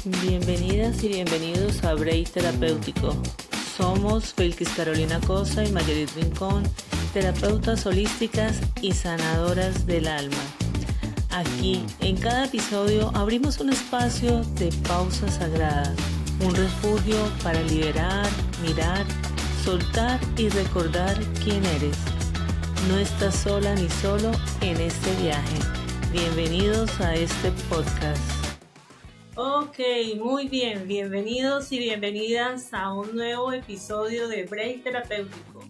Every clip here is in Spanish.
Bienvenidas y bienvenidos a Break Terapéutico. Somos Felkis Carolina Cosa y Mayerit Rincón, terapeutas holísticas y sanadoras del alma. Aquí, en cada episodio, abrimos un espacio de pausa sagrada, un refugio para liberar, mirar, soltar y recordar quién eres. No estás sola ni solo en este viaje. Bienvenidos a este podcast. Ok, muy bien, bienvenidos y bienvenidas a un nuevo episodio de Break Terapéutico.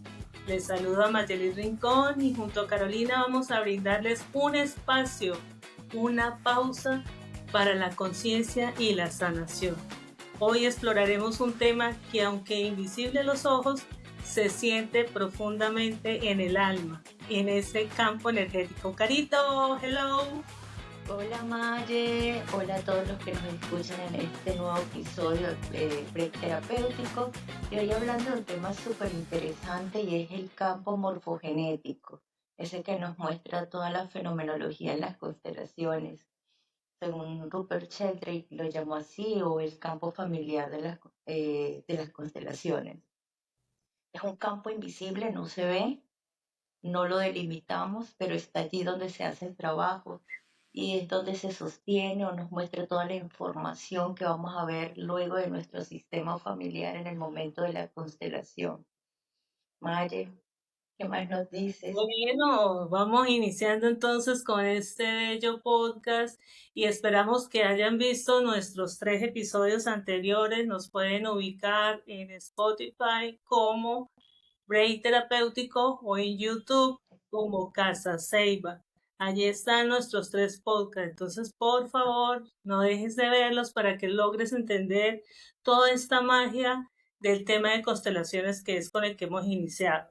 Les saludo a Mayelit Rincón y junto a Carolina vamos a brindarles un espacio, una pausa para la conciencia y la sanación. Hoy exploraremos un tema que, aunque invisible a los ojos, se siente profundamente en el alma, en ese campo energético. Carito, hello. Hola Maye, hola a todos los que nos escuchan en este nuevo episodio de Break Terapéutico. Y hoy hablando de un tema súper interesante y es el campo morfogenético, ese que nos muestra toda la fenomenología en las constelaciones. Según Rupert Sheldrake lo llamó así, o el campo familiar de las constelaciones. Es un campo invisible, no se ve, no lo delimitamos, pero está allí donde se hace el trabajo y es donde se sostiene o nos muestra toda la información que vamos a ver luego de nuestro sistema familiar en el momento de la constelación. Maye, ¿qué más nos dices? Bueno, vamos iniciando entonces con este bello podcast y esperamos que hayan visto nuestros 3 episodios anteriores. Nos pueden ubicar en Spotify como Break Terapéutico o en YouTube como Casa Ceiba. Allí están nuestros 3 podcasts. Entonces, por favor, no dejes de verlos para que logres entender toda esta magia del tema de constelaciones que es con el que hemos iniciado.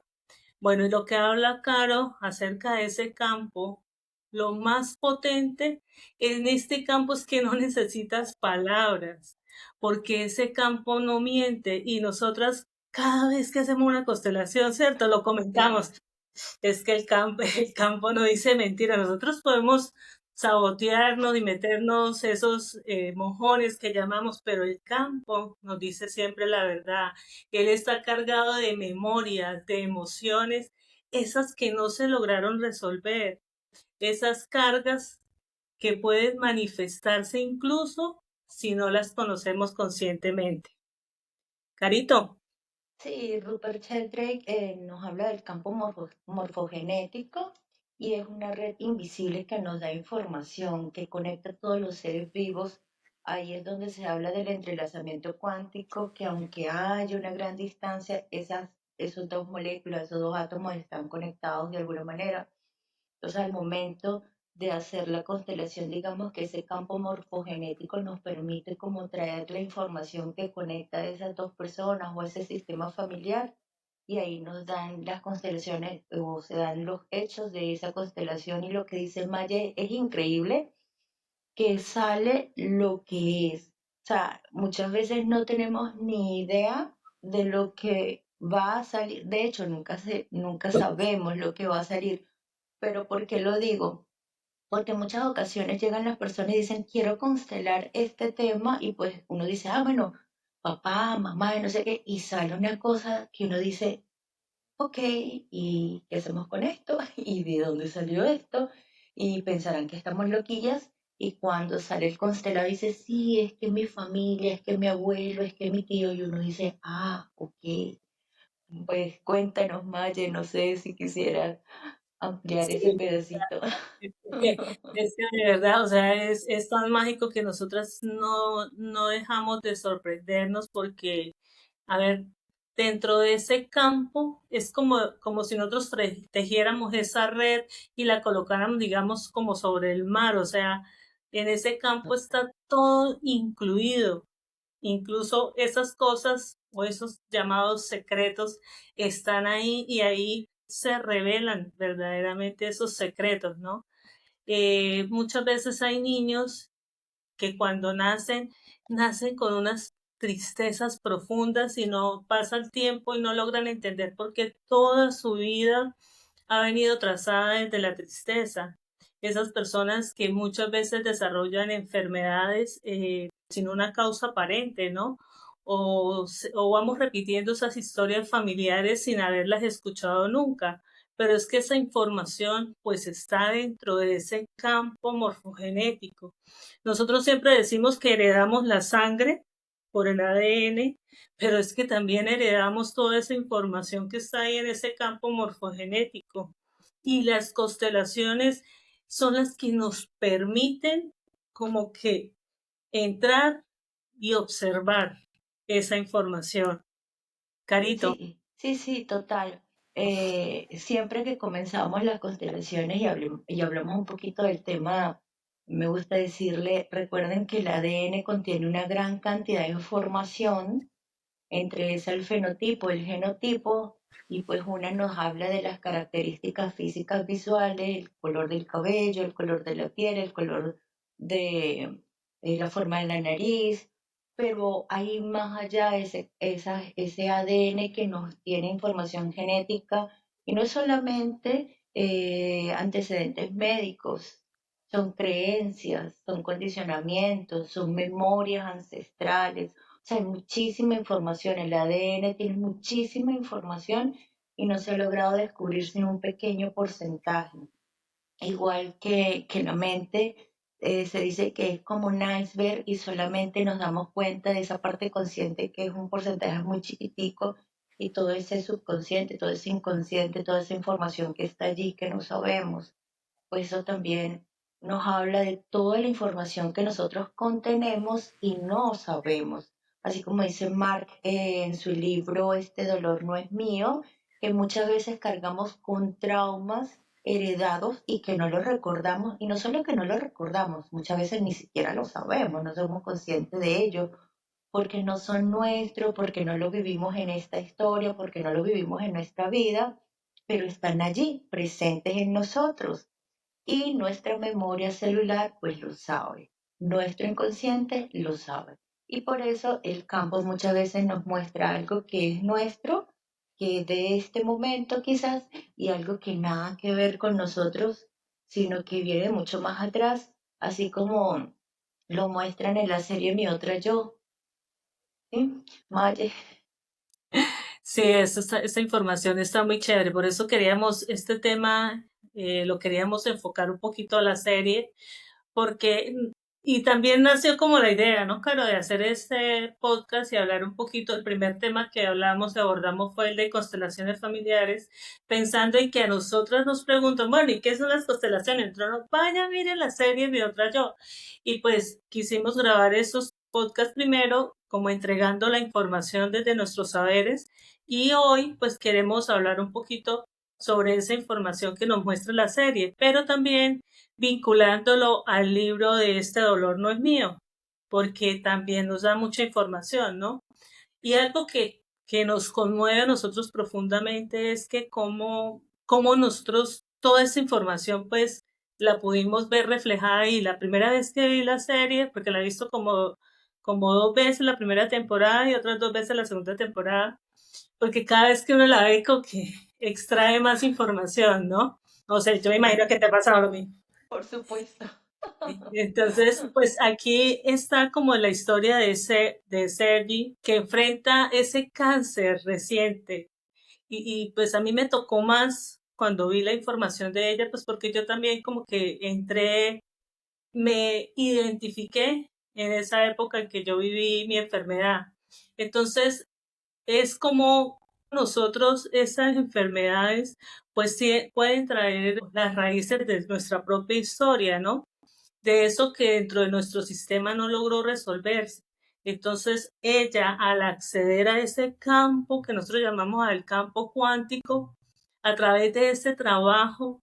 Bueno, y lo que habla Caro acerca de ese campo, lo más potente en este campo es que no necesitas palabras, porque ese campo no miente y nosotras cada vez que hacemos una constelación, ¿cierto? Lo Sí, comentamos, es que el campo no dice mentira. Nosotros podemos sabotearnos y meternos esos mojones que llamamos, pero el campo nos dice siempre la verdad. Él está cargado de memorias, de emociones, esas que no se lograron resolver, esas cargas que pueden manifestarse incluso si no las conocemos conscientemente. Carito. sí, Rupert Sheldrake nos habla del campo morfogenético y es una red invisible que nos da información, que conecta a todos los seres vivos. Ahí es donde se habla del entrelazamiento cuántico, que aunque haya una gran distancia, esos dos moléculas, esos dos átomos están conectados de alguna manera. Entonces, al momento de hacer la constelación, digamos que ese campo morfogenético nos permite como traer la información que conecta a esas dos personas o ese sistema familiar y ahí nos dan las constelaciones o se dan los hechos de esa constelación y lo que dice Maya es increíble que sale lo que es. O sea, muchas veces no tenemos ni idea de lo que va a salir. De hecho, nunca sabemos lo que va a salir. Pero ¿por qué lo digo? Porque en muchas ocasiones llegan las personas y dicen, quiero constelar este tema, y pues uno dice, ah, bueno, papá, mamá, no sé qué, y sale una cosa que uno dice, ok, ¿y qué hacemos con esto? ¿Y de dónde salió esto? Y pensarán que estamos loquillas, y cuando sale el constelado dice, sí, es que mi familia, es que mi abuelo, es que mi tío, y uno dice, ah, ok, pues cuéntanos, Maye, no sé si quisiera ampliar ese Sí, pedacito. es que de verdad, o sea, es tan mágico que nosotras no dejamos de sorprendernos porque, a ver, dentro de ese campo es como si nosotros tejiéramos esa red y la colocáramos, digamos, como sobre el mar, o sea, en ese campo está todo incluido, incluso esas cosas o esos llamados secretos están ahí y ahí se revelan verdaderamente esos secretos, ¿no? Muchas veces hay niños que cuando nacen con unas tristezas profundas y no pasa el tiempo y no logran entender por qué toda su vida ha venido trazada desde la tristeza. esas personas que muchas veces desarrollan enfermedades sin una causa aparente, ¿no? O vamos repitiendo esas historias familiares sin haberlas escuchado nunca. Pero es que esa información pues está dentro de ese campo morfogenético. Nosotros siempre decimos que heredamos la sangre por el ADN, pero es que también heredamos toda esa información que está ahí en ese campo morfogenético. Y las constelaciones son las que nos permiten como que entrar y observar esa información. Carito. Sí, sí, sí, total. Siempre que comenzamos las constelaciones y hablamos un poquito del tema, me gusta decirle, recuerden que el ADN contiene una gran cantidad de información, entre esa el fenotipo, el genotipo, y pues una nos habla de las características físicas visuales, el color del cabello, el color de la piel, el color de la forma de la nariz, pero hay más allá ese ADN que nos tiene información genética y no es solamente antecedentes médicos, son creencias, son condicionamientos, son memorias ancestrales. O sea, hay muchísima información, el ADN tiene muchísima información y no se ha logrado descubrir sino un pequeño porcentaje. Igual que la mente, se dice que es como un iceberg y solamente nos damos cuenta de esa parte consciente que es un porcentaje muy chiquitico y todo ese subconsciente, todo ese inconsciente, toda esa información que está allí que no sabemos, pues eso también nos habla de toda la información que nosotros contenemos y no sabemos. Así como dice Mark en su libro Este dolor no es mío, que muchas veces cargamos con traumas heredados y que no los recordamos, y no solo que no los recordamos, muchas veces ni siquiera lo sabemos, no somos conscientes de ello, porque no son nuestros, porque no lo vivimos en esta historia, porque no lo vivimos en nuestra vida, pero están allí, presentes en nosotros y nuestra memoria celular pues lo sabe, nuestro inconsciente lo sabe. Y por eso el campo muchas veces nos muestra algo que es nuestro, que de este momento quizás, y algo que nada que ver con nosotros, sino que viene mucho más atrás, así como lo muestran en la serie Mi Otra Yo. ¿Sí? Maye. Sí, esta información está muy chévere. Por eso queríamos, este tema lo queríamos enfocar un poquito a la serie, porque, y también nació como la idea, ¿no, Caro, de hacer este podcast y hablar un poquito. El primer tema que hablamos, abordamos fue el de constelaciones familiares, pensando en que a nosotras nos preguntan, bueno, ¿y qué son las constelaciones? Entonces, no, vaya, miren la serie Mi Otra Yo. Y pues quisimos grabar esos podcasts primero, como entregando la información desde nuestros saberes. Y hoy, pues queremos hablar un poquito sobre esa información que nos muestra la serie, pero también vinculándolo al libro de Este dolor no es mío, porque también nos da mucha información, ¿no? Y algo que nos conmueve a nosotros profundamente es que cómo nosotros toda esa información pues la pudimos ver reflejada y la primera vez que vi la serie, porque la he visto como dos veces la primera temporada y otras dos veces la segunda temporada, porque cada vez que uno la ve como que extrae más información, ¿no? O sea, yo me imagino que te ha pasado lo mismo. Por supuesto. Entonces, pues aquí está como la historia de Sergi que enfrenta ese cáncer reciente pues a mí me tocó más cuando vi la información de ella, pues porque yo también como que entré, me identifiqué en esa época en que yo viví mi enfermedad. Entonces, es como nosotros esas enfermedades pues sí pueden traer las raíces de nuestra propia historia, ¿no? De eso que dentro de nuestro sistema no logró resolverse. Entonces, ella, al acceder a ese campo que nosotros llamamos al campo cuántico, a través de ese trabajo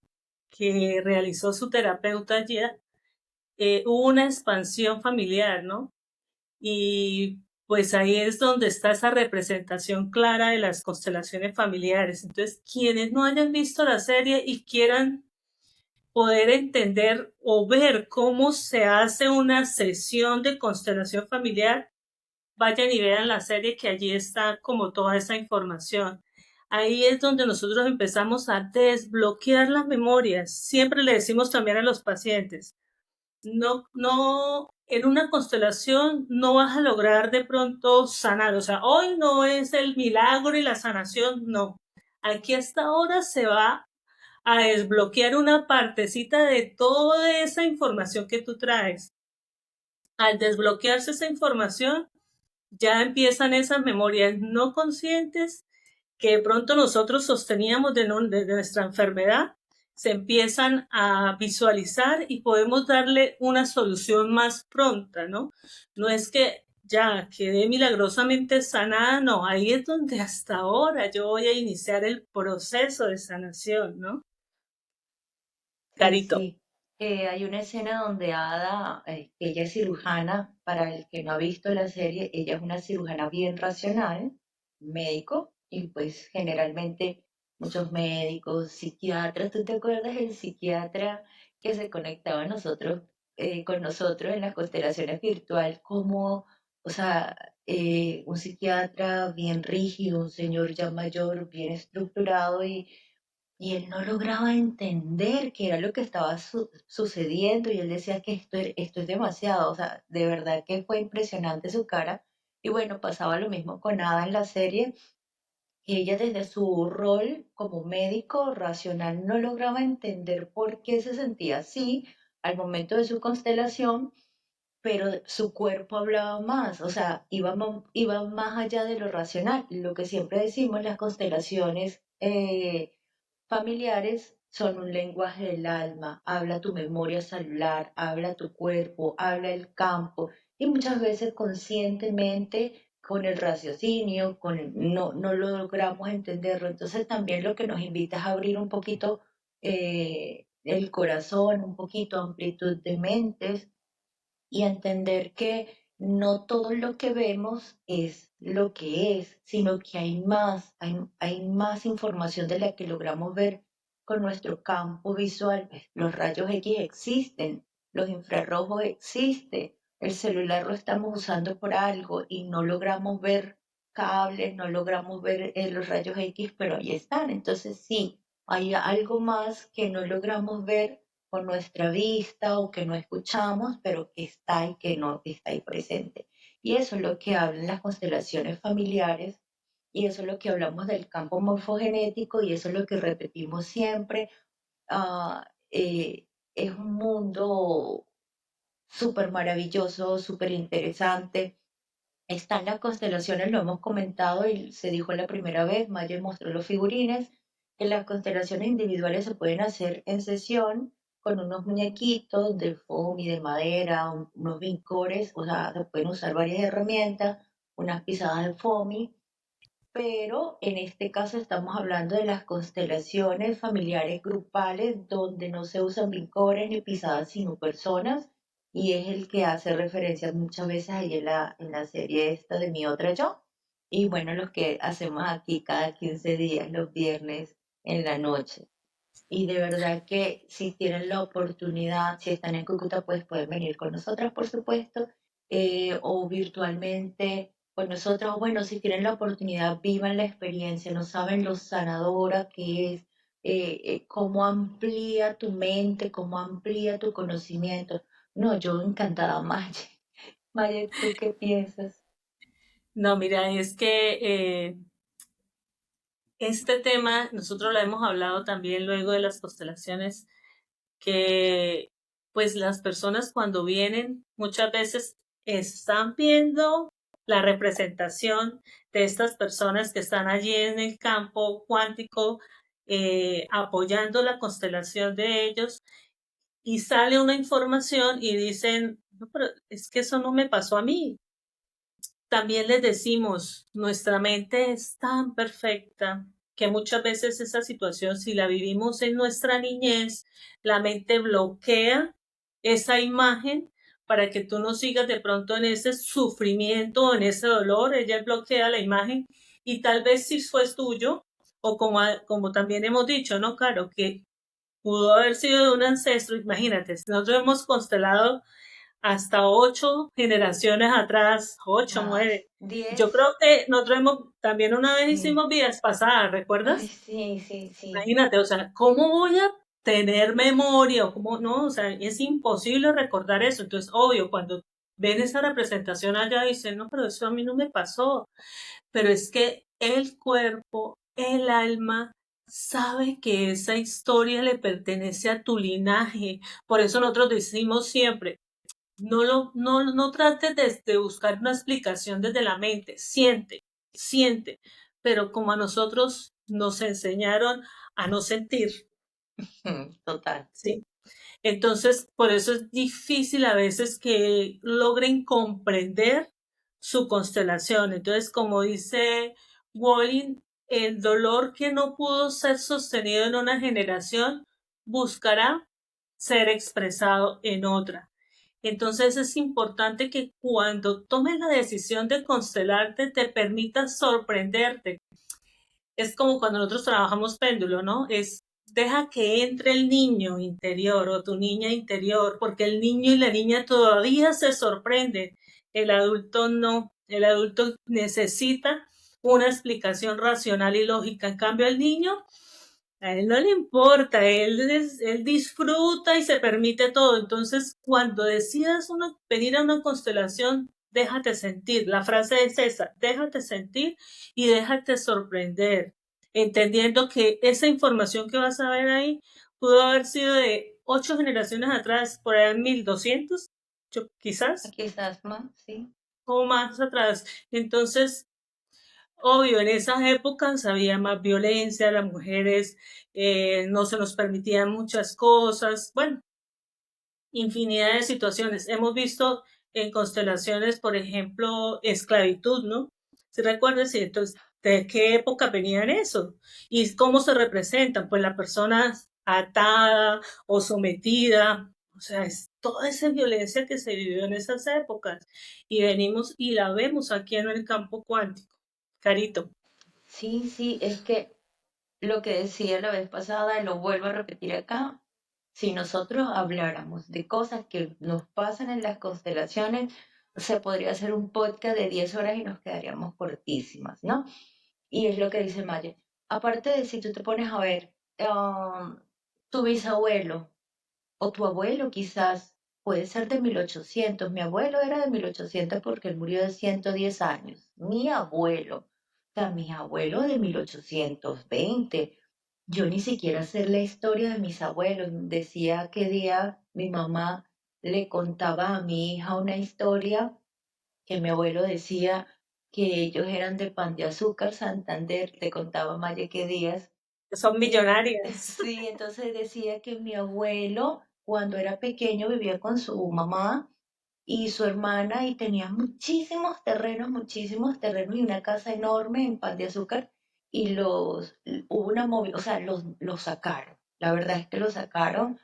que realizó su terapeuta allí, hubo una expansión familiar, ¿no? Y pues ahí es donde está esa representación clara de las constelaciones familiares. Entonces, quienes no hayan visto la serie y quieran poder entender o ver cómo se hace una sesión de constelación familiar, vayan y vean la serie que allí está como toda esa información. ahí es donde nosotros empezamos a desbloquear las memorias. Siempre le decimos también a los pacientes, no, en una constelación no vas a lograr de pronto sanar. O sea, hoy no es el milagro y la sanación, no. Aquí hasta ahora se va a desbloquear una partecita de toda esa información que tú traes. Al desbloquearse esa información, ya empiezan esas memorias no conscientes que de pronto nosotros sosteníamos de nuestra enfermedad, se empiezan a visualizar y podemos darle una solución más pronta, ¿no? No es que ya quedé milagrosamente sanada, no, ahí es donde hasta ahora yo voy a iniciar el proceso de sanación, ¿no? Sí, Carito. sí. Hay una escena donde Ada, ella es cirujana, para el que no ha visto la serie, ella es una cirujana bien racional, médico, y pues generalmente muchos médicos, psiquiatras, ¿tú te acuerdas del psiquiatra que se conectaba a nosotros, con nosotros en las constelaciones virtual, como, o sea, un psiquiatra bien rígido, un señor ya mayor, bien estructurado y él no lograba entender qué era lo que estaba sucediendo y él decía que esto es demasiado, o sea, de verdad que fue impresionante su cara. Y bueno, pasaba lo mismo con Ada en la serie, que ella desde su rol como médico racional no lograba entender por qué se sentía así al momento de su constelación, pero su cuerpo hablaba más, o sea, iba más allá de lo racional. Lo que siempre decimos, las constelaciones familiares son un lenguaje del alma, habla tu memoria celular, habla tu cuerpo, habla el campo, y muchas veces conscientemente con el raciocinio, no logramos entenderlo. Entonces también lo que nos invita es a abrir un poquito el corazón, un poquito amplitud de mentes y entender que no todo lo que vemos es lo que es, sino que hay más información de la que logramos ver con nuestro campo visual. Los rayos X existen, los infrarrojos existen, el celular lo estamos usando por algo y no logramos ver cables, no logramos ver los rayos X, pero ahí están. Entonces sí, hay algo más que no logramos ver con nuestra vista o que no escuchamos, pero que está y que no está ahí presente. Y eso es lo que hablan las constelaciones familiares y eso es lo que hablamos del campo morfogenético y eso es lo que repetimos siempre. Ah, es un mundo súper maravilloso, súper interesante. Están las constelaciones, lo hemos comentado y se dijo la primera vez, Maya mostró los figurines, que las constelaciones individuales se pueden hacer en sesión con unos muñequitos de foam y de madera, unos vincores, o sea, se pueden usar varias herramientas, unas pisadas de foamy, pero en este caso estamos hablando de las constelaciones familiares grupales donde no se usan vincores ni pisadas sino personas y es el que hace referencia muchas veces ahí en la serie esta de Mi Otra Yo y bueno, los que hacemos aquí cada 15 días, los viernes en la noche. Y de verdad que si tienen la oportunidad, si están en Cúcuta, pues pueden venir con nosotras, por supuesto, o virtualmente con nosotras. Bueno, si tienen la oportunidad, vivan la experiencia, no saben lo sanadora que es, cómo amplía tu mente, cómo amplía tu conocimiento. No, yo encantada, Maya. Maya, ¿tú qué piensas? No, mira, es que este tema nosotros lo hemos hablado también luego de las constelaciones, que pues las personas cuando vienen muchas veces están viendo la representación de estas personas que están allí en el campo cuántico, apoyando la constelación de ellos y sale una información y dicen, no, pero es que eso no me pasó a mí. También les decimos, nuestra mente es tan perfecta que muchas veces esa situación, si la vivimos en nuestra niñez, la mente bloquea esa imagen para que tú no sigas de pronto en ese sufrimiento, en ese dolor, ella bloquea la imagen y tal vez si fue tuyo, o como también hemos dicho, ¿no, Caro? Que pudo haber sido de un ancestro, imagínate, nosotros hemos constelado hasta 8 generaciones atrás, 8, 9. más, Yo 10. creo que nosotros también una vez Sí. hicimos vidas pasadas, Ay, ¿recuerdas? sí, sí, sí. Imagínate, o sea, ¿cómo voy a tener memoria o cómo no? O sea, es imposible recordar eso. Entonces, obvio, cuando ven esa representación allá dicen, no, pero eso a mí no me pasó. Pero es que el cuerpo, el alma, sabe que esa historia le pertenece a tu linaje. Por eso nosotros decimos siempre, no trates de buscar una explicación desde la mente, siente, siente. Pero como a nosotros nos enseñaron a no sentir, Total. ¿sí? Entonces, por eso es difícil a veces que logren comprender su constelación. Entonces, como dice Walling, el dolor que no pudo ser sostenido en una generación buscará ser expresado en otra. Entonces es importante que cuando tomes la decisión de constelarte te permitas sorprenderte. Es como cuando nosotros trabajamos péndulo, ¿no? Es deja que entre el niño interior o tu niña interior, porque el niño y la niña todavía se sorprenden. El adulto no. El adulto necesita una explicación racional y lógica. En cambio, el niño, a él no le importa, él disfruta y se permite todo. Entonces, cuando decidas venir a una constelación, déjate sentir. La frase es esa, déjate sentir y déjate sorprender, entendiendo que esa información que vas a ver ahí pudo haber sido de 8 generaciones atrás, por ahí en 1200, quizás, Quizás más, sí. o más atrás. Entonces, obvio, en esas épocas había más violencia, las mujeres no se nos permitían muchas cosas, bueno, infinidad de situaciones. Hemos visto en constelaciones, por ejemplo, esclavitud, ¿no? ¿Se recuerdas? Y entonces, ¿de qué época venían eso? ¿Y cómo se representan? Pues la persona atada o sometida. O sea, es toda esa violencia que se vivió en esas épocas. Y venimos y la vemos aquí en el campo cuántico. Carito. Sí, sí, es que lo que decía la vez pasada, y lo vuelvo a repetir acá, si nosotros habláramos de cosas que nos pasan en las constelaciones, se podría hacer un podcast de 10 horas y nos quedaríamos cortísimas, ¿no? Y es lo que dice Maya. Aparte de si tú te pones a ver, tu bisabuelo o tu abuelo quizás puede ser de 1800. Mi abuelo era de 1800 porque él murió de 110 años. Mi abuelo, o sea, mi abuelo de 1820. Yo ni siquiera sé la historia de mis abuelos. Decía que día mi mamá le contaba a mi hija una historia que mi abuelo decía que ellos eran de Pan de Azúcar, Santander, le contaba Mayeque Díaz. Son Y millonarias. sí, entonces decía que mi abuelo, cuando era pequeño, vivía con su mamá y su hermana y tenía muchísimos terrenos y una casa enorme en Pan de Azúcar y hubo una movida, o sea, los sacaron. La verdad es que los sacaron.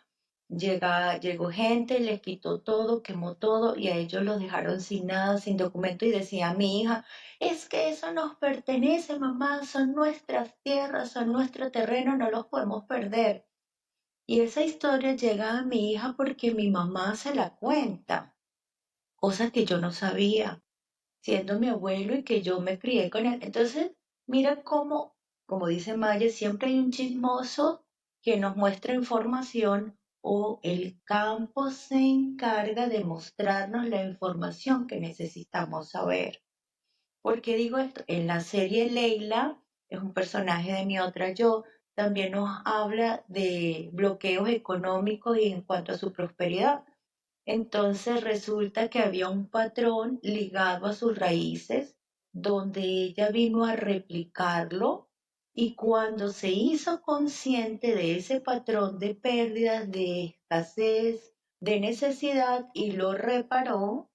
Llegó gente, les quitó todo, quemó todo y a ellos los dejaron sin nada, sin documento y decía mi hija, es que eso nos pertenece, mamá, son nuestras tierras, son nuestro terreno, no los podemos perder. Y esa historia llega a mi hija porque mi mamá se la cuenta, cosa que yo no sabía, siendo mi abuelo y que yo me crié con él. Entonces, mira cómo, como dice Maya, siempre hay un chismoso que nos muestra información o el campo se encarga de mostrarnos la información que necesitamos saber. ¿Por qué digo esto? En la serie Leila, es un personaje de mi otra yo, también nos habla de bloqueos económicos y en cuanto a su prosperidad. Entonces resulta que había un patrón ligado a sus raíces donde ella vino a replicarlo y cuando se hizo consciente de ese patrón de pérdidas, de escasez, de necesidad y lo reparó,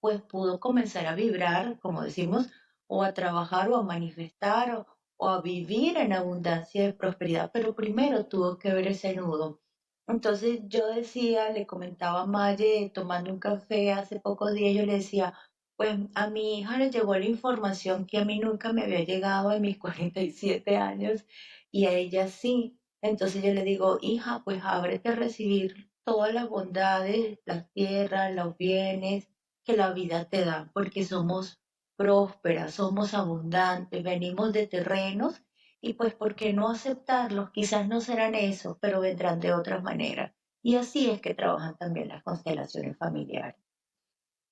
pues pudo comenzar a vibrar, como decimos, o a trabajar o a manifestar o a vivir en abundancia y prosperidad, pero primero tuvo que ver ese nudo. Entonces yo decía, le comentaba a Maye tomando un café hace pocos días, yo le decía, pues a mi hija le llegó la información que a mí nunca me había llegado en mis 47 años y a ella sí. Entonces yo le digo, hija, pues ábrete a recibir todas las bondades, las tierras, los bienes que la vida te da, porque somos prósperas, somos abundantes, venimos de terrenos y pues ¿por qué no aceptarlos? Quizás no serán eso, pero vendrán de otras maneras. Y así es que trabajan también las constelaciones familiares.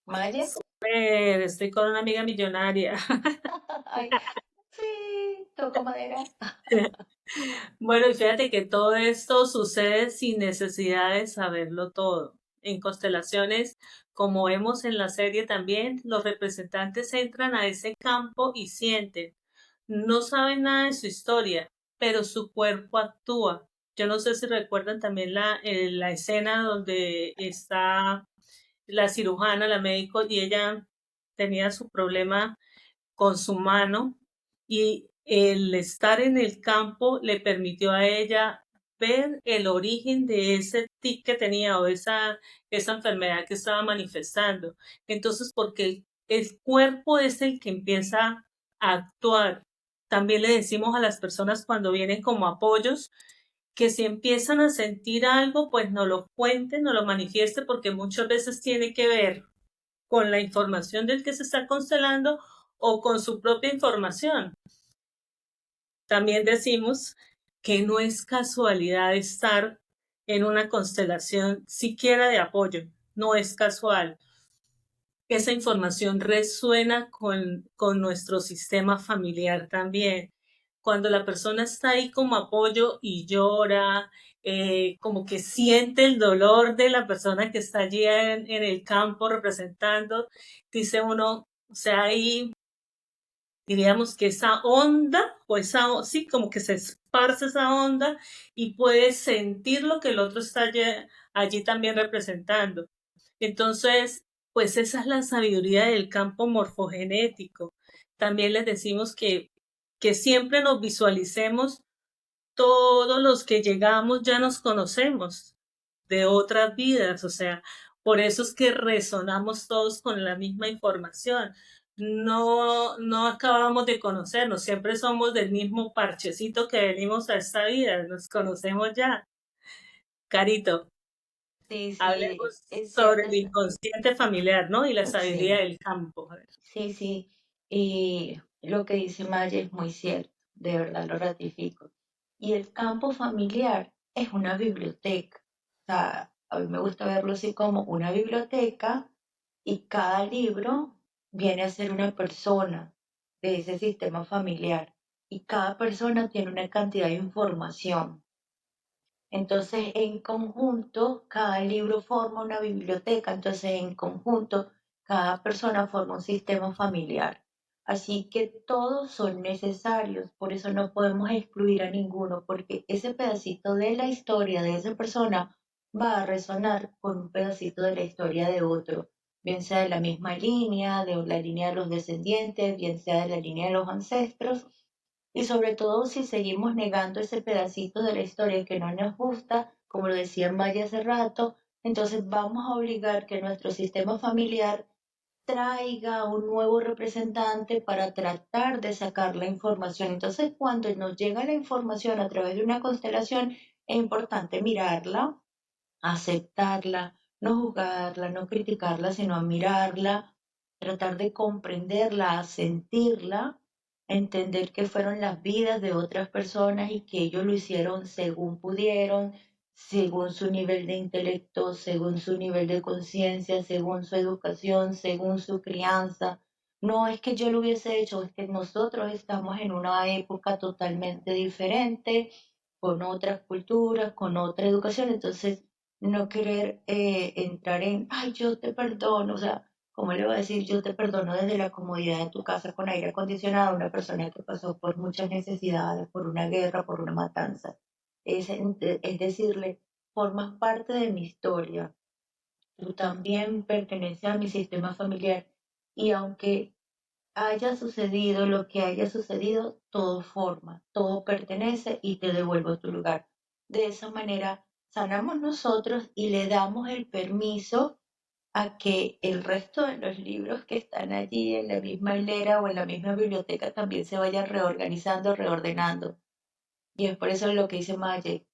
Maya, Estoy con una amiga millonaria. ay, sí, toco madera. Bueno, y fíjate que todo esto sucede sin necesidad de saberlo todo. En constelaciones, como vemos en la serie también, los representantes entran a ese campo y sienten. No saben nada de su historia, pero su cuerpo actúa. Yo no sé si recuerdan también la escena donde está la cirujana, la médico, y ella tenía su problema con su mano y el estar en el campo le permitió a ella ver el origen de ese tic que tenía o esa enfermedad que estaba manifestando. Entonces, porque el cuerpo es el que empieza a actuar. También le decimos a las personas cuando vienen como apoyos que si empiezan a sentir algo, pues no lo cuenten, no lo manifiesten, porque muchas veces tiene que ver con la información del que se está constelando o con su propia información. También decimos que no es casualidad estar en una constelación siquiera de apoyo, no es casual. Esa información resuena con nuestro sistema familiar también. Cuando la persona está ahí como apoyo y llora, como que siente el dolor de la persona que está allí en el campo representando, dice uno, o sea, ahí diríamos que esa onda, o esa, sí, como que se esparce esa onda y puedes sentir lo que el otro está allí también representando. Entonces, pues esa es la sabiduría del campo morfogenético. También les decimos que siempre nos visualicemos, todos los que llegamos ya nos conocemos de otras vidas, o sea, por eso es que resonamos todos con la misma información. No acabamos de conocernos, siempre somos del mismo parchecito que venimos a esta vida, nos conocemos ya. Carito, Sí, sí, hablemos es sobre cierto. el inconsciente familiar, ¿no? Y la sabiduría Sí, del campo. A ver. sí, sí. Y lo que dice Maya es muy cierto, de verdad lo ratifico. Y el campo familiar es una biblioteca. O sea, a mí me gusta verlo así como una biblioteca y cada libro viene a ser una persona de ese sistema familiar. Y cada persona tiene una cantidad de información. Entonces, en conjunto, cada libro forma una biblioteca, entonces en conjunto, cada persona forma un sistema familiar. Así que todos son necesarios, por eso no podemos excluir a ninguno, porque ese pedacito de la historia de esa persona va a resonar con un pedacito de la historia de otro, bien sea de la misma línea, de la línea de los descendientes, bien sea de la línea de los ancestros, y sobre todo si seguimos negando ese pedacito de la historia que no nos gusta, como lo decía Maya hace rato, entonces vamos a obligar que nuestro sistema familiar traiga un nuevo representante para tratar de sacar la información. Entonces, cuando nos llega la información a través de una constelación, es importante mirarla, aceptarla, no juzgarla, no criticarla, sino mirarla, tratar de comprenderla, sentirla, entender que fueron las vidas de otras personas y que ellos lo hicieron según pudieron, según su nivel de intelecto, según su nivel de conciencia, según su educación, según su crianza. No es que yo lo hubiese hecho, es que nosotros estamos en una época totalmente diferente, con otras culturas, con otra educación, entonces no querer entrar en, ay, yo te perdono, o sea, ¿cómo le voy a decir yo te perdono desde la comodidad de tu casa con aire acondicionado a una persona que pasó por muchas necesidades, por una guerra, por una matanza? Es decirle, formas parte de mi historia, tú también perteneces a mi sistema familiar y aunque haya sucedido lo que haya sucedido, todo forma, todo pertenece y te devuelvo a tu lugar. De esa manera sanamos nosotros y le damos el permiso a que el resto de los libros que están allí en la misma hilera o en la misma biblioteca también se vayan reorganizando, reordenando. Y es por eso lo que dice Maye,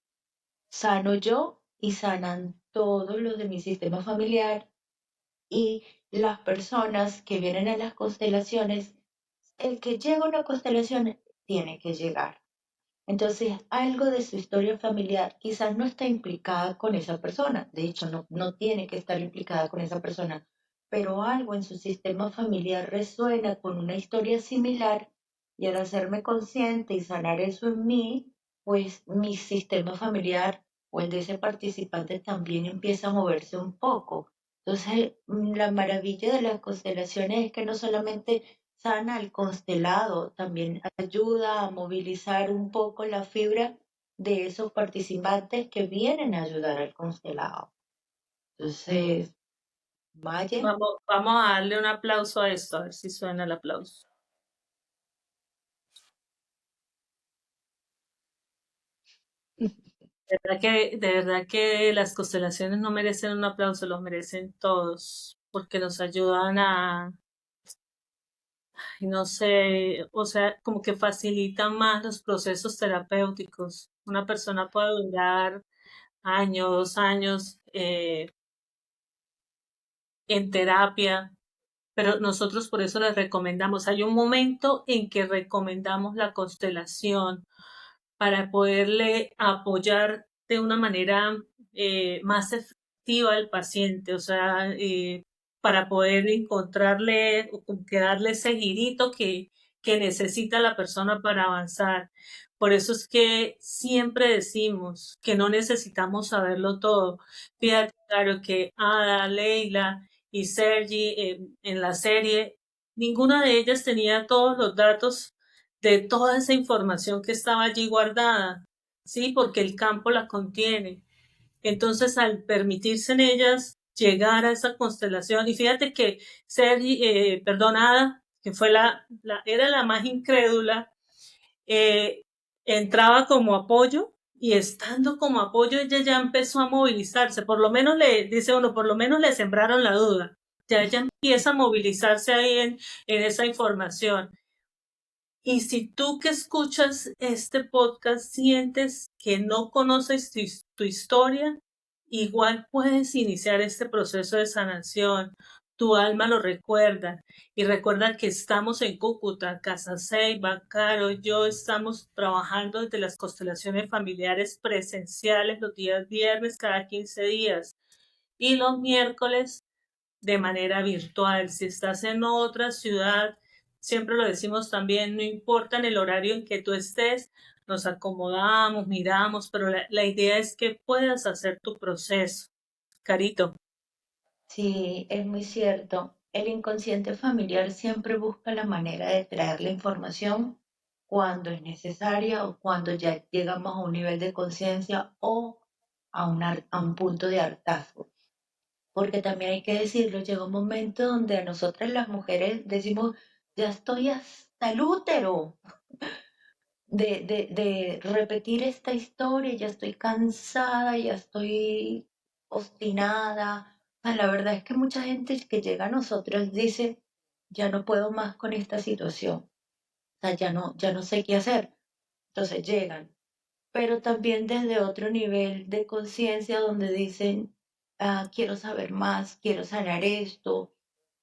sano yo y sanan todo lo de mi sistema familiar y las personas que vienen a las constelaciones, el que llega a una constelación tiene que llegar. Entonces, algo de su historia familiar quizás no está implicada con esa persona, de hecho, no tiene que estar implicada con esa persona, pero algo en su sistema familiar resuena con una historia similar y al hacerme consciente y sanar eso en mí, pues mi sistema familiar o el de ese participante también empieza a moverse un poco. Entonces, la maravilla de las constelaciones es que no solamente sana al constelado, también ayuda a movilizar un poco la fibra de esos participantes que vienen a ayudar al constelado. Entonces, Maye, Vamos a darle un aplauso a esto, a ver si suena el aplauso. De verdad que las constelaciones no merecen un aplauso, los merecen todos, porque nos ayudan a, no sé, o sea, como que facilitan más los procesos terapéuticos. Una persona puede durar años, 2 años en terapia, pero nosotros por eso les recomendamos. Hay un momento en que recomendamos la constelación para poderle apoyar de una manera más efectiva al paciente, o sea, para poder encontrarle o como que darle ese girito que necesita la persona para avanzar. Por eso es que siempre decimos que no necesitamos saberlo todo. Fíjate, claro que Ada, Leila y Sergi en la serie, ninguna de ellas tenía todos los datos de toda esa información que estaba allí guardada, ¿sí? Porque el campo la contiene. Entonces, al permitirse en ellas llegar a esa constelación, y fíjate que Sergi, perdonada, que fue era la más incrédula, eh, entraba como apoyo y estando como apoyo ella ya empezó a movilizarse, por lo menos dice uno, por lo menos le sembraron la duda, ya ella empieza a movilizarse ahí en esa información. Y si tú que escuchas este podcast sientes que no conoces tu historia, igual puedes iniciar este proceso de sanación. Tu alma lo recuerda. Y recuerda que estamos en Cúcuta, Casa Ceiba, Caro, yo estamos trabajando desde las constelaciones familiares presenciales los días viernes cada 15 días y los miércoles de manera virtual. Si estás en otra ciudad, siempre lo decimos también, no importa en el horario en que tú estés, nos acomodamos, miramos, pero la idea es que puedas hacer tu proceso. Carito. sí, es muy cierto. El inconsciente familiar siempre busca la manera de traer la información cuando es necesaria o cuando ya llegamos a un nivel de conciencia o a un punto de hartazgo. Porque también hay que decirlo, llega un momento donde a nosotras las mujeres decimos, ya estoy hasta el útero de repetir esta historia, ya estoy cansada, ya estoy obstinada. O sea, la verdad es que mucha gente que llega a nosotros dice, ya no puedo más con esta situación, o sea, ya no sé qué hacer. Entonces llegan, pero también desde otro nivel de conciencia donde dicen, quiero saber más, quiero sanar esto,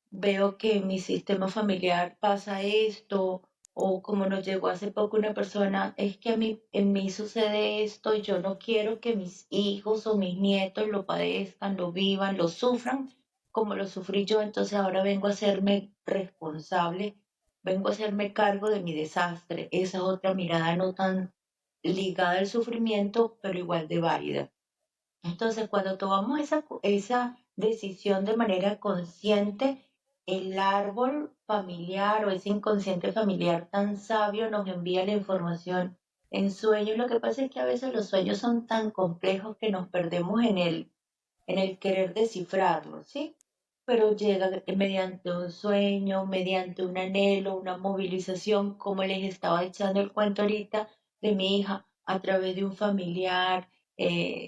veo que en mi sistema familiar pasa esto, o como nos llegó hace poco una persona, es que en mí sucede esto y yo no quiero que mis hijos o mis nietos lo padezcan, lo vivan, lo sufran como lo sufrí yo, entonces ahora vengo a hacerme responsable, vengo a hacerme cargo de mi desastre. Esa es otra mirada no tan ligada al sufrimiento, pero igual de válida. Entonces, cuando tomamos esa decisión de manera consciente, el árbol familiar o ese inconsciente familiar tan sabio nos envía la información en sueños. Lo que pasa es que a veces los sueños son tan complejos que nos perdemos en el querer descifrarlos, ¿sí? Pero llega mediante un sueño, mediante un anhelo, una movilización, como les estaba echando el cuento ahorita de mi hija, a través de un familiar,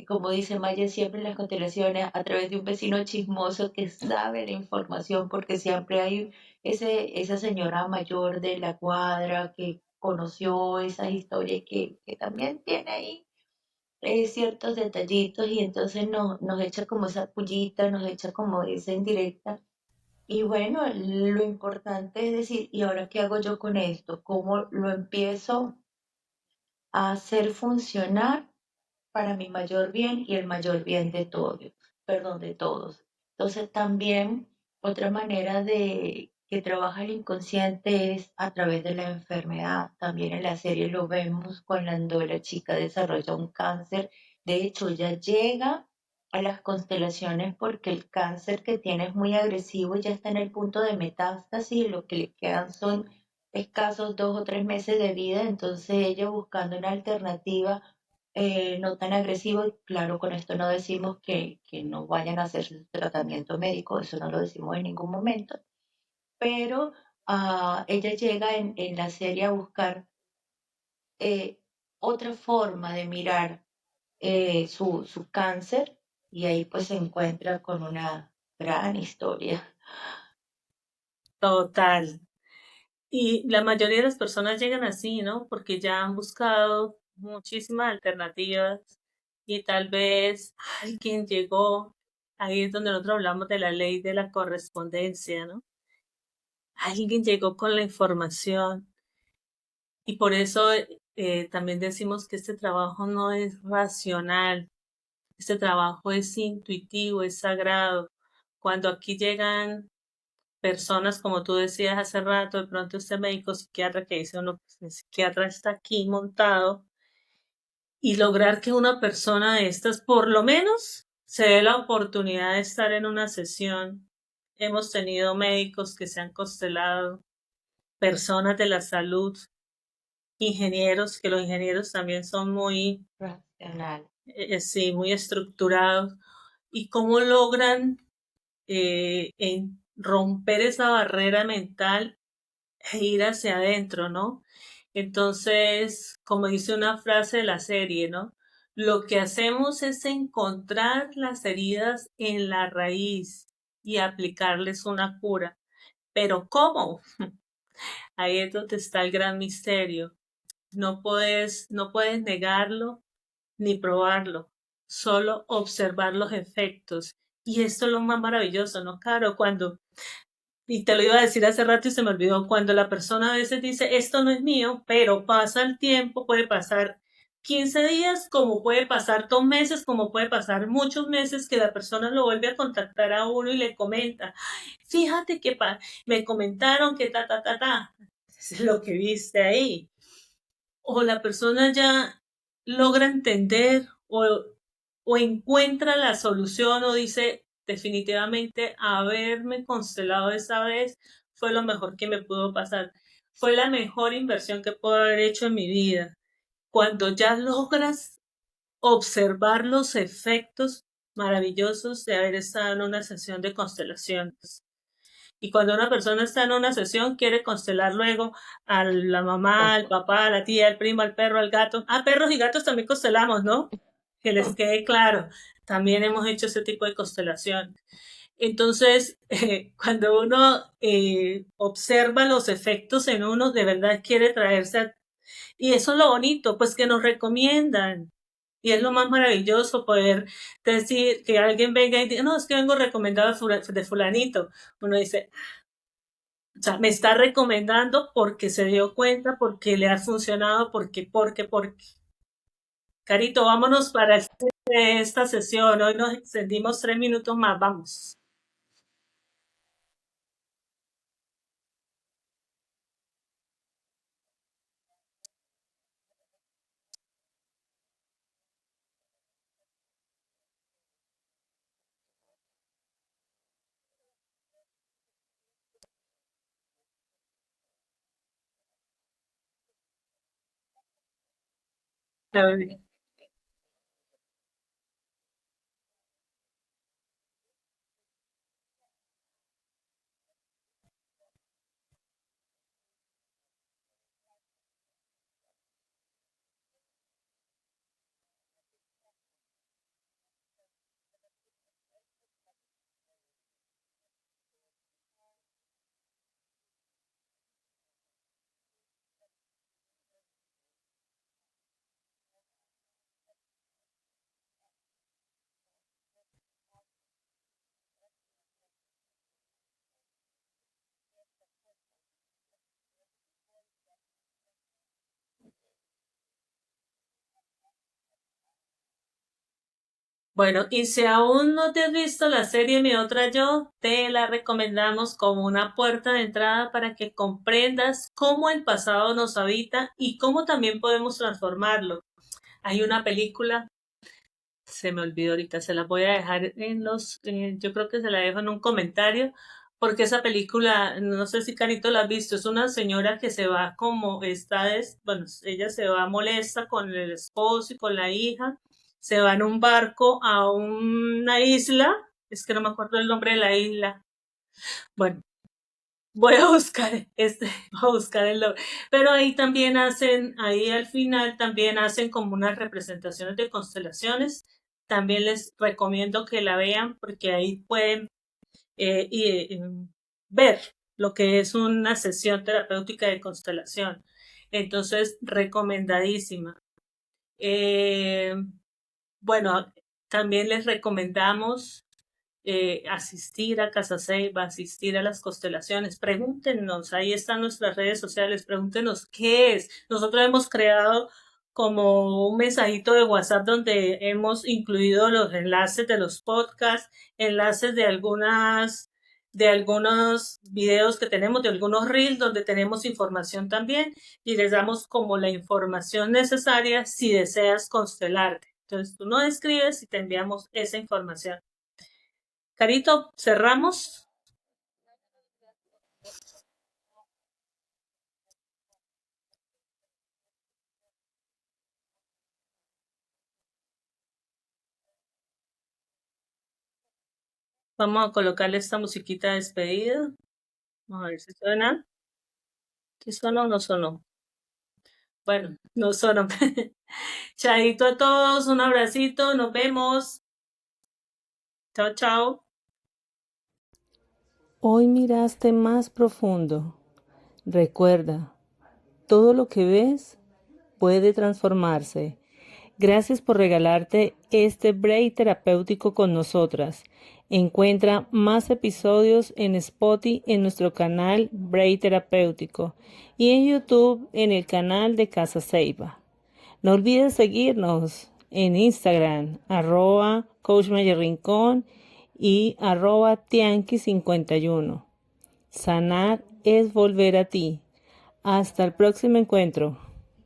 como dice Maya siempre en las constelaciones, a través de un vecino chismoso que sabe la información, porque siempre hay esa señora mayor de la cuadra que conoció esas historias que también tiene ahí ciertos detallitos y entonces nos echa como esa pullita, nos echa como esa indirecta. Y bueno, lo importante es decir, ¿y ahora qué hago yo con esto? ¿Cómo lo empiezo a hacer funcionar para mi mayor bien y el mayor bien de todos, perdón, de todos? Entonces también otra manera de que trabaja el inconsciente es a través de la enfermedad. También en la serie lo vemos cuando la chica desarrolla un cáncer. De hecho, ya llega a las constelaciones porque el cáncer que tiene es muy agresivo y ya está en el punto de metástasis y lo que le quedan son escasos 2 o 3 meses de vida. Entonces ella buscando una alternativa no tan agresivo. Y claro, con esto no decimos que no vayan a hacer su tratamiento médico, eso no lo decimos en ningún momento, pero ella llega en la serie a buscar eh, otra forma de mirar su cáncer y ahí pues se encuentra con una gran historia. Total. Y la mayoría de las personas llegan así, ¿no? Porque ya han buscado muchísimas alternativas y tal vez alguien llegó, ahí es donde nosotros hablamos de la ley de la correspondencia, ¿no? Alguien llegó con la información y por eso también decimos que este trabajo no es racional, este trabajo es intuitivo, es sagrado. Cuando aquí llegan personas, como tú decías hace rato, de pronto este médico psiquiatra que dice uno, pues, el psiquiatra está aquí montado, y lograr que una persona de estas por lo menos se dé la oportunidad de estar en una sesión. Hemos tenido médicos que se han constelado, personas de la salud, ingenieros, que los ingenieros también son muy, Racional. sí, muy estructurados, y cómo logran romper esa barrera mental e ir hacia adentro, ¿no? Entonces, como dice una frase de la serie, ¿no? Lo que hacemos es encontrar las heridas en la raíz y aplicarles una cura. Pero ¿cómo? Ahí es donde está el gran misterio. No puedes negarlo ni probarlo, solo observar los efectos. Y esto es lo más maravilloso, ¿no, Caro? Y te lo iba a decir hace rato y se me olvidó, cuando la persona a veces dice, esto no es mío, pero pasa el tiempo, puede pasar 15 días, como puede pasar 2 meses, como puede pasar muchos meses, que la persona lo vuelve a contactar a uno y le comenta, fíjate que me comentaron que ta, ta, ta, ta, es lo que viste ahí. O la persona ya logra entender o encuentra la solución o dice definitivamente haberme constelado esa vez fue lo mejor que me pudo pasar. Fue la mejor inversión que puedo haber hecho en mi vida. Cuando ya logras observar los efectos maravillosos de haber estado en una sesión de constelaciones. Y cuando una persona está en una sesión, quiere constelar luego a la mamá, al papá, a la tía, al primo, al perro, al gato. Ah, perros y gatos también constelamos, ¿no? Que les quede claro. También hemos hecho ese tipo de constelación. Entonces, cuando uno observa los efectos en uno, de verdad quiere traerse a... Y eso es lo bonito, pues que nos recomiendan. Y es lo más maravilloso poder decir que alguien venga y diga, no, es que vengo recomendado de fulanito. Uno dice, o sea, me está recomendando porque se dio cuenta, porque le ha funcionado, porque. Carito, vámonos para esta sesión. Hoy nos extendimos 3 minutos más, vamos. Bueno, y si aún no te has visto la serie Mi Otra Yo, te la recomendamos como una puerta de entrada para que comprendas cómo el pasado nos habita y cómo también podemos transformarlo. Hay una película, se me olvidó ahorita, se la voy a dejar yo creo que se la dejo en un comentario, porque esa película, no sé si Carito la has visto, es una señora que se va como, bueno, ella se va molesta con el esposo y con la hija, se va en un barco a una isla, es que no me acuerdo el nombre de la isla, bueno, voy a buscar voy a buscar el nombre. Pero ahí también ahí al final también hacen como unas representaciones de constelaciones. También les recomiendo que la vean porque ahí pueden ver lo que es una sesión terapéutica de constelación. Entonces, recomendadísima. Eh, bueno, también les recomendamos asistir a Casa Ceiba, asistir a las constelaciones. Pregúntenos, ahí están nuestras redes sociales, pregúntenos qué es. Nosotros hemos creado como un mensajito de WhatsApp donde hemos incluido los enlaces de los podcasts, enlaces de algunos videos que tenemos, de algunos reels donde tenemos información también y les damos como la información necesaria si deseas constelarte. Entonces tú no escribes y te enviamos esa información. Carito, cerramos. Vamos a colocarle esta musiquita de despedida. Vamos a ver si suena. ¿Sí sonó o no sonó? Bueno, no sonó. Chaito a todos, un abracito, nos vemos. Chao, chao. Hoy miraste más profundo. Recuerda, todo lo que ves puede transformarse. Gracias por regalarte este break terapéutico con nosotras. Encuentra más episodios en Spotify en nuestro canal Break Terapéutico y en YouTube en el canal de Casa Ceiba. No olvides seguirnos en Instagram, @CoachMayerRincón y @Tianqui51. Sanar es volver a ti. Hasta el próximo encuentro.